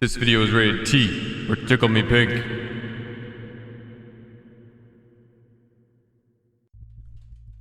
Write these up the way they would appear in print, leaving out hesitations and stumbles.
This video is rated T for Tickle Me Pink.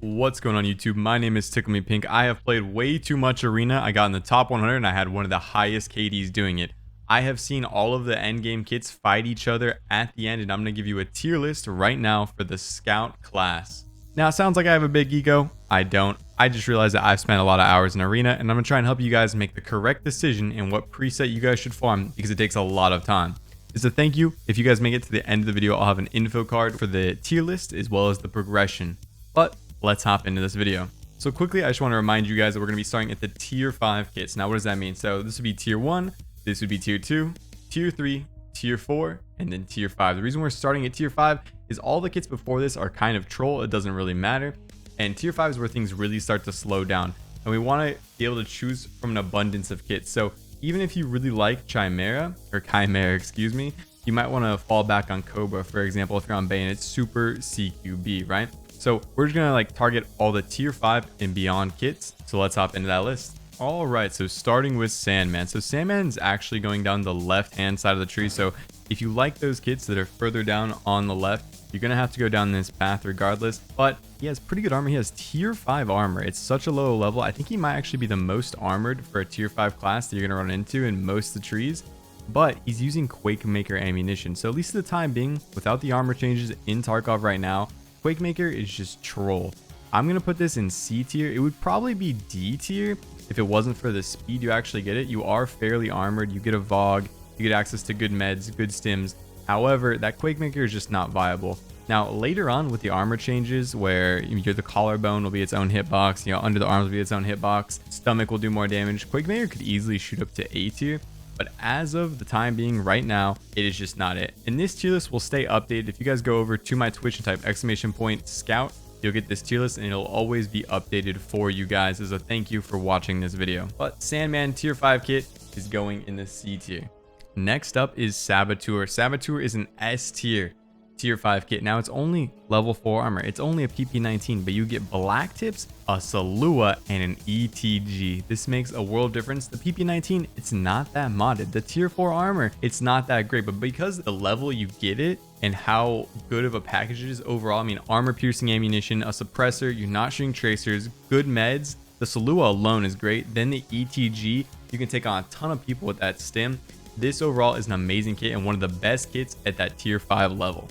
What's going on YouTube? My name is Tickle Me Pink. I have played way too much Arena. I got in the top 100 and I had one of the highest KDs doing it. I have seen all of the endgame kits fight each other at the end, and I'm going to give you a tier list right now for the Scout class. Now, it sounds like I have a big ego. I don't. I just realized that I've spent a lot of hours in Arena, and I'm going to try and help you guys make the correct decision in what preset you guys should farm, because it takes a lot of time. As a thank you, if you guys make it to the end of the video, I'll have an info card for the tier list as well as the progression. But let's hop into this video. So quickly, I just want to remind you guys that we're going to be starting at the tier 5 kits. Now, what does that mean? So this would be tier 1, this would be tier 2, tier 3, tier 4, and then tier 5. The reason we're starting at tier 5 is all the kits before this are kind of troll. It doesn't really matter. And tier 5 is where things really start to slow down. And we want to be able to choose from an abundance of kits. So even if you really like Chimera, excuse me, you might want to fall back on Cobra, for example, if you're on Bay and it's super CQB, right? So we're just going to target all the tier 5 and beyond kits. So let's hop into that list. All right, so starting with Sandman. So Sandman's actually going down the left-hand side of the tree. So if you like those kits that are further down on the left, you're going to have to go down this path regardless. But he has pretty good armor. He has tier 5 armor. It's such a low level. I think he might actually be the most armored for a tier 5 class that you're going to run into in most of the trees. But he's using Quakemaker ammunition. So at least at the time being, without the armor changes in Tarkov right now, Quakemaker is just troll. I'm going to put this in C tier. It would probably be D tier if it wasn't for the speed you actually get it. You are fairly armored. You get a Vogue. You get access to good meds, good stims. However, that Quakemaker is just not viable. Now, later on with the armor changes where the collarbone will be its own hitbox, under the arms will be its own hitbox, stomach will do more damage, Quakemaker could easily shoot up to A tier. But as of the time being right now, it is just not it. And this tier list will stay updated. If you guys go over to my Twitch and type !Scout, you'll get this tier list and it'll always be updated for you guys as a thank you for watching this video. But Sandman tier 5 kit is going in the C tier. Next up is Saboteur. Saboteur is an S tier 5 kit. Now it's only level 4 armor. It's only a PP19, but you get black tips, a Salua, and an ETG. This makes a world difference. The PP19, it's not that modded. The tier 4 armor, it's not that great, but because the level you get it and how good of a package it is overall, I mean, armor piercing ammunition, a suppressor, you're not shooting tracers, good meds, the Salua alone is great. Then the ETG, you can take on a ton of people with that stim. This overall is an amazing kit and one of the best kits at that tier 5 level.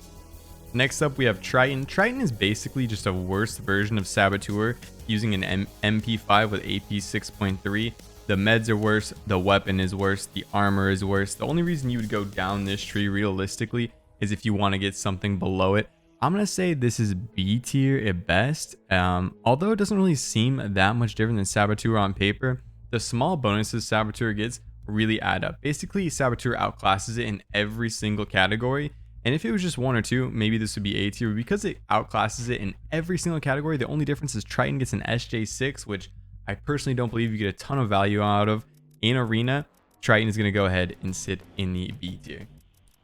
Next up, we have Triton. Triton is basically just a worse version of Saboteur using an MP5 with AP 6.3. The meds are worse, the weapon is worse, the armor is worse. The only reason you would go down this tree realistically is if you want to get something below it. I'm going to say this is B tier at best. Although it doesn't really seem that much different than Saboteur on paper, the small bonuses Saboteur gets really add up. Basically, Saboteur outclasses it in every single category. And if it was just 1 or 2, maybe this would be A tier. Because it outclasses it in every single category, the only difference is Triton gets an SJ6, which I personally don't believe you get a ton of value out of. In Arena, Triton is going to go ahead and sit in the B tier.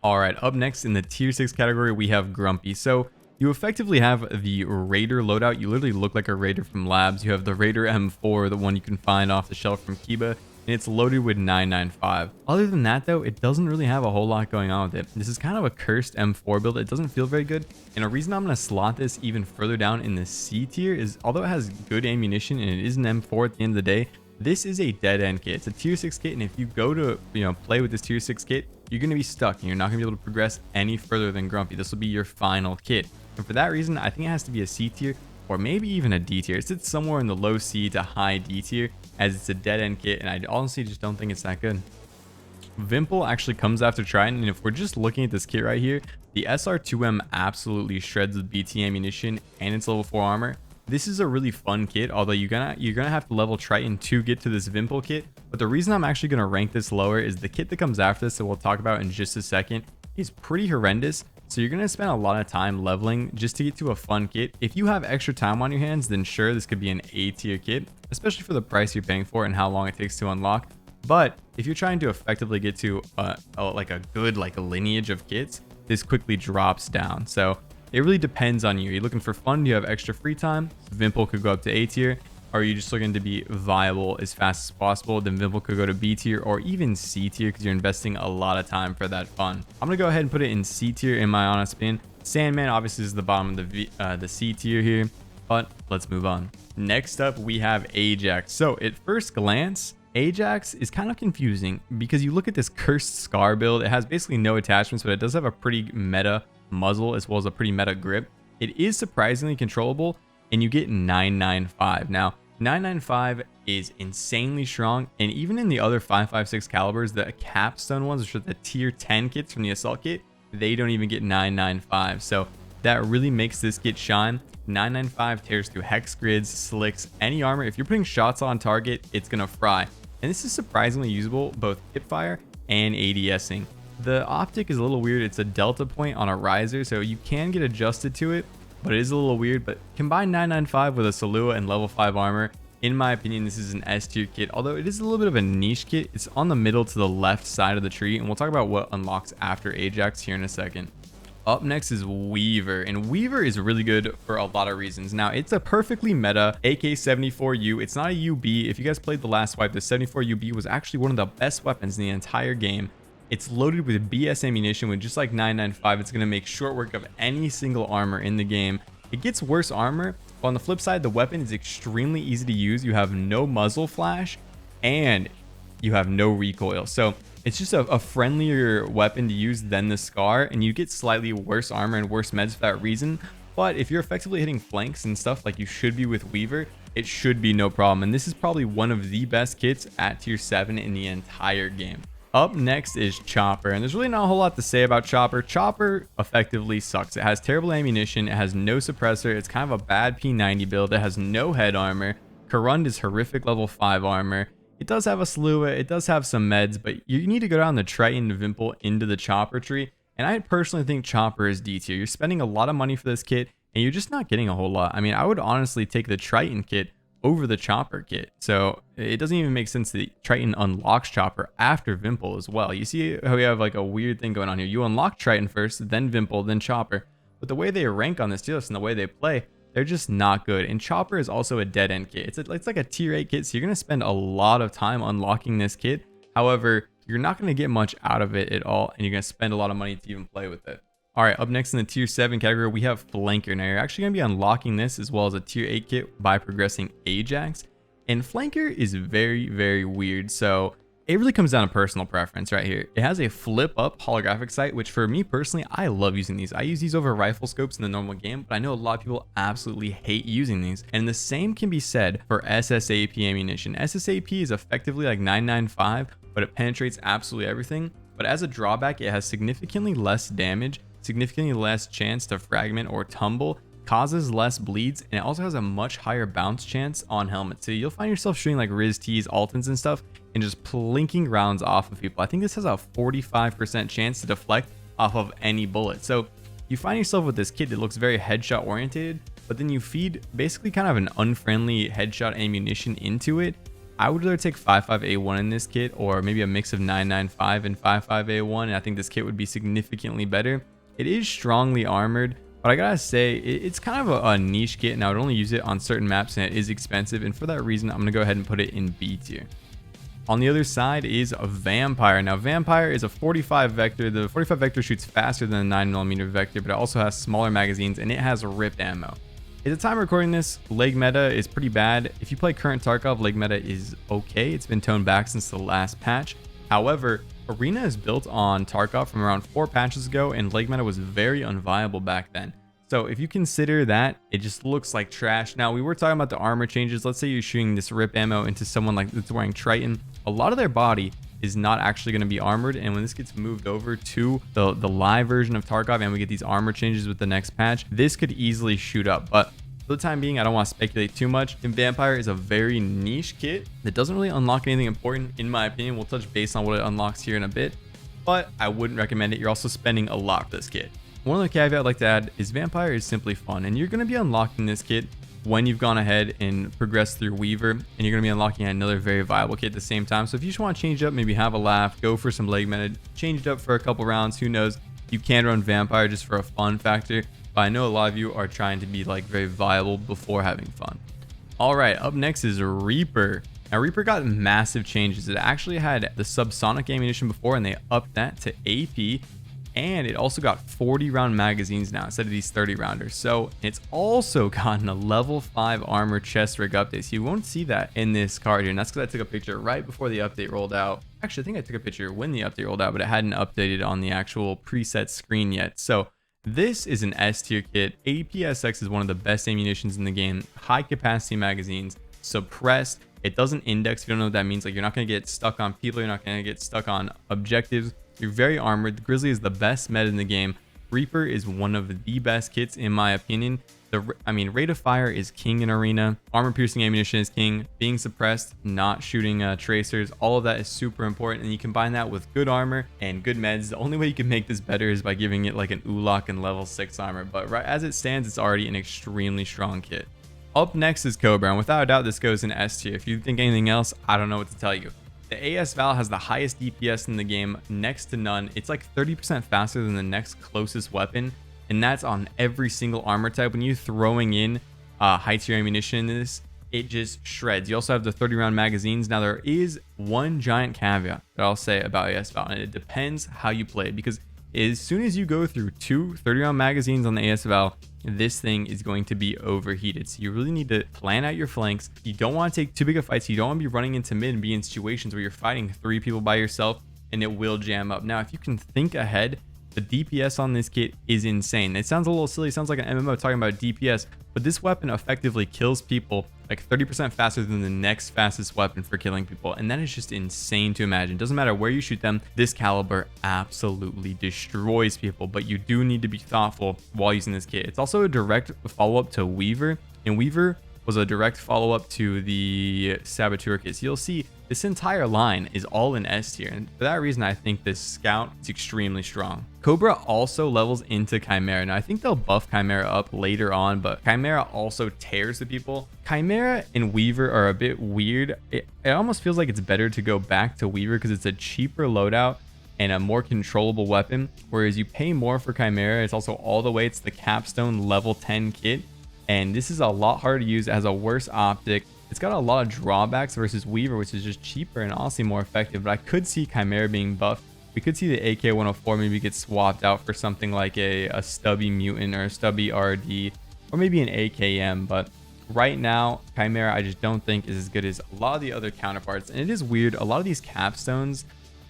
Alright, up next in the tier 6 category, we have Grumpy. So you effectively have the Raider loadout. You literally look like a Raider from Labs. You have the Raider M4, the one you can find off the shelf from Kiba, and it's loaded with 995. Other than that though, it doesn't really have a whole lot going on with it. This is kind of a cursed M4 build. It doesn't feel very good, and a reason I'm going to slot this even further down in the C tier is although it has good ammunition and it is an M4 at the end of the day, this is a dead end kit. It's a tier 6 kit, and if you go to play with this tier 6 kit, you're going to be stuck and you're not going to be able to progress any further than Grumpy. This will be your final kit, and for that reason I think it has to be a C tier or maybe even a D tier. It sits somewhere in the low C to high D tier as it's a dead end kit, and I honestly just don't think it's that good. Vimpel actually comes after Triton, and if we're just looking at this kit right here, the SR2M absolutely shreds with BT ammunition and its level 4 armor. This is a really fun kit, although you're gonna have to level Triton to get to this Vimpel kit. But the reason I'm actually gonna rank this lower is the kit that comes after this that we'll talk about in just a second is pretty horrendous. So you're going to spend a lot of time leveling just to get to a fun kit. If you have extra time on your hands, then sure, this could be an A tier kit, especially for the price you're paying for and how long it takes to unlock. But if you're trying to effectively get to a good lineage of kits, this quickly drops down. So it really depends on you. You're looking for fun, you have extra free time, Vimpel could go up to A tier. or are you just looking to be viable as fast as possible, then Vimpel could go to B tier or even C tier because you're investing a lot of time for that fun. I'm gonna go ahead and put it in C tier in my honest opinion. Sandman obviously is the bottom of the C tier here, but let's move on. Next up, we have Ajax. So at first glance, Ajax is kind of confusing because you look at this Cursed Scar build. It has basically no attachments, but it does have a pretty meta muzzle as well as a pretty meta grip. It is surprisingly controllable, and you get 995. Now, 995 is insanely strong, and even in the other 5.56 calibers, the capstone ones, which are the tier 10 kits from the assault kit, they don't even get 995. So that really makes this kit shine. 995 tears through hex grids, slicks, any armor. If you're putting shots on target, it's gonna fry. And this is surprisingly usable, both hipfire and ADSing. The optic is a little weird. It's a delta point on a riser, so you can get adjusted to it, but it is a little weird. But combine 995 with a Salua and level 5 armor. In my opinion, this is an S tier kit, although it is a little bit of a niche kit. It's on the middle to the left side of the tree, and we'll talk about what unlocks after Ajax here in a second. Up next is Weaver, and Weaver is really good for a lot of reasons. Now, it's a perfectly meta AK-74U. It's not a UB. If you guys played the last wipe, the 74UB was actually one of the best weapons in the entire game. It's loaded with BS ammunition with just like 995. It's going to make short work of any single armor in the game. It gets worse armor, but on the flip side, the weapon is extremely easy to use. You have no muzzle flash and you have no recoil. So it's just a friendlier weapon to use than the Scar, and you get slightly worse armor and worse meds for that reason. But if you're effectively hitting flanks and stuff like you should be with Weaver, it should be no problem. And this is probably one of the best kits at tier 7 in the entire game. Up next is Chopper, and there's really not a whole lot to say about Chopper. Chopper effectively sucks. It has terrible ammunition, it has no suppressor, it's kind of a bad P90 build, it has no head armor, Karund is horrific level 5 armor. It does have a Salua, it does have some meds, but you need to go down the Triton Vimpel into the Chopper tree, and I personally think Chopper is D tier. You're spending a lot of money for this kit, and you're just not getting a whole lot. I mean, I would honestly take the Triton kit over the Chopper kit. So it doesn't even make sense that Triton unlocks Chopper after Vimpel as well. You see how we have like a weird thing going on here. You unlock Triton first, then Vimpel, then Chopper. But the way they rank on this tier list and the way they play, they're just not good. And Chopper is also a dead end kit. It's like a tier 8 kit, so you're going to spend a lot of time unlocking this kit. However, you're not going to get much out of it at all, and you're going to spend a lot of money to even play with it. All right, up next in the tier 7 category, we have Flanker. Now, you're actually going to be unlocking this as well as a tier 8 kit by progressing Ajax. And Flanker is very, very weird. So it really comes down to personal preference right here. It has a flip up holographic sight, which for me personally, I love using these. I use these over rifle scopes in the normal game, but I know a lot of people absolutely hate using these. And the same can be said for SSAP ammunition. SSAP is effectively like 995, but it penetrates absolutely everything. But as a drawback, it has significantly less damage, significantly less chance to fragment or tumble, causes less bleeds, and it also has a much higher bounce chance on helmets. So you'll find yourself shooting like Riz T's, Altons and stuff, and just plinking rounds off of people. I think this has a 45% chance to deflect off of any bullet. So you find yourself with this kit that looks very headshot oriented, but then you feed basically kind of an unfriendly headshot ammunition into it. I would rather take 55A1 in this kit, or maybe a mix of 995 and 55A1, and I think this kit would be significantly better. It is strongly armored, but I gotta say, it's kind of a niche kit, and I would only use it on certain maps, and it is expensive, and for that reason, I'm gonna go ahead and put it in B tier. On the other side is a Vampire. Now, Vampire is a 45 vector. The 45 vector shoots faster than the 9mm vector, but it also has smaller magazines, and it has ripped ammo. At the time of recording this, leg meta is pretty bad. If you play current Tarkov, leg meta is okay. It's been toned back since the last patch. However, Arena is built on Tarkov from around 4 patches ago, and leg meta was very unviable back then. So if you consider that, it just looks like trash. Now, we were talking about the armor changes. Let's say you're shooting this rip ammo into someone like that's wearing Triton. A lot of their body is not actually going to be armored, and when this gets moved over to the live version of Tarkov and we get these armor changes with the next patch, this could easily shoot up. But for the time being, I don't want to speculate too much. And Vampire is a very niche kit that doesn't really unlock anything important, in my opinion. We'll touch base on what it unlocks here in a bit, but I wouldn't recommend it. You're also spending a lot for this kit. One other caveat I'd like to add is Vampire is simply fun, and you're going to be unlocking this kit when you've gone ahead and progressed through Weaver, and you're going to be unlocking another very viable kit at the same time. So if you just want to change it up, maybe have a laugh, go for some leg meta, change it up for a couple rounds, who knows, you can run Vampire just for a fun factor, but I know a lot of you are trying to be like very viable before having fun. All right, up next is Reaper. Now, Reaper got massive changes. It actually had the subsonic ammunition before, and they upped that to AP. And it also got 40 round magazines now instead of these 30 rounders. So it's also gotten a level 5 armor chest rig update. So you won't see that in this card here. And that's because I took a picture right before the update rolled out. Actually, I think I took a picture when the update rolled out, but it hadn't updated on the actual preset screen yet. So this is an S tier kit. APSX is one of the best ammunitions in the game. High capacity magazines, suppressed. It doesn't index. If you don't know what that means, like you're not going to get stuck on people. You're not going to get stuck on objectives. You're very armored. The Grizzly is the best med in the game. Reaper is one of the best kits in my opinion. Rate of fire is king in Arena. Armor piercing ammunition is king. Being suppressed, not shooting tracers, all of that is super important. And you combine that with good armor and good meds. The only way you can make this better is by giving it like an Ulok and level 6 armor. But right as it stands, it's already an extremely strong kit. Up next is Cobra, and without a doubt, this goes in S tier. If you think anything else, I don't know what to tell you. The AS Val has the highest DPS in the game, next to none. It's like 30% faster than the next closest weapon, and that's on every single armor type. When you're throwing in high tier ammunition in this, it just shreds. You also have the 30 round magazines. Now, there is one giant caveat that I'll say about AS Val, and it depends how you play it, because as soon as you go through 2 30 round magazines on the AS Val, this thing is going to be overheated. So you really need to plan out your flanks. You don't want to take too big of fights. You don't want to be running into mid and be in situations where you're fighting 3 people by yourself and it will jam up. Now, if you can think ahead, the DPS on this kit is insane. It sounds a little silly. It sounds like an MMO talking about DPS, but this weapon effectively kills people like 30% faster than the next fastest weapon for killing people. And that is just insane to imagine. Doesn't matter where you shoot them, this caliber absolutely destroys people, but you do need to be thoughtful while using this kit. It's also a direct follow-up to Weaver, and Weaver was a direct follow-up to the Saboteur kit. So you'll see this entire line is all in S tier, and for that reason I think this scout is extremely strong. Cobra also levels into Chimera. Now I think they'll buff Chimera up later on, but Chimera also tears the people. Chimera and Weaver are a bit weird. It almost feels like it's better to go back to Weaver because it's a cheaper loadout and a more controllable weapon, whereas you pay more for Chimera. It's also all the way, it's the capstone level 10 kit, and this is a lot harder to use. It has a worse optic. It's got a lot of drawbacks versus Weaver, which is just cheaper and honestly more effective. But I could see Chimera being buffed. We could see the AK-104 maybe get swapped out for something like a stubby mutant or a stubby RD, or maybe an AKM. But right now, Chimera I just don't think is as good as a lot of the other counterparts. And it is weird, a lot of these capstones,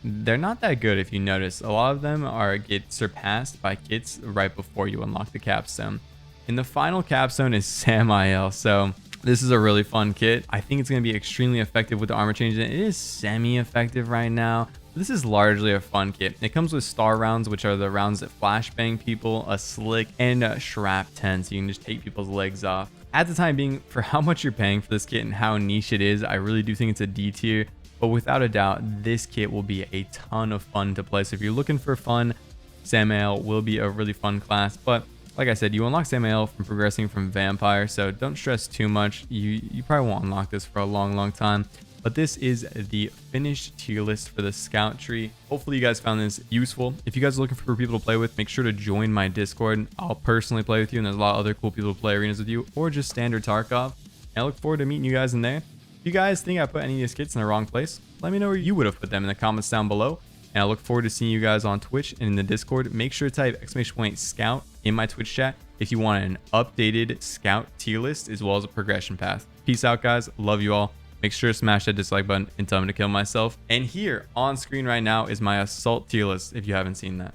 they're not that good. If you notice, a lot of them get surpassed by kits right before you unlock the capstone. And the final capstone is Samuel. So this is a really fun kit. I think it's going to be extremely effective with the armor changes. It is semi-effective right now. This is largely a fun kit. It comes with star rounds, which are the rounds that flashbang people, a slick, and a shrap 10, so you can just take people's legs off. At the time being, for how much you're paying for this kit and how niche it is, I really do think it's a D tier. But without a doubt, this kit will be a ton of fun to play. So if you're looking for fun, Samuel will be a really fun class. But like I said, you unlock Samuel from progressing from Vampire, so don't stress too much. You probably won't unlock this for a long time. But this is the finished tier list for the scout tree. Hopefully you guys found this useful. If you guys are looking for people to play with, make sure to join my Discord. I'll personally play with you, and there's a lot of other cool people to play arenas with you, or just standard Tarkov. And I look forward to meeting you guys in there. If you guys think I put any of these kits in the wrong place, let me know where you would have put them in the comments down below. And I look forward to seeing you guys on Twitch and in the Discord. Make sure to type !scout in my Twitch chat if you want an updated scout tier list as well as a progression path. Peace out, guys. Love you all. Make sure to smash that dislike button and tell me to kill myself. And here on screen right now is my assault tier list if you haven't seen that.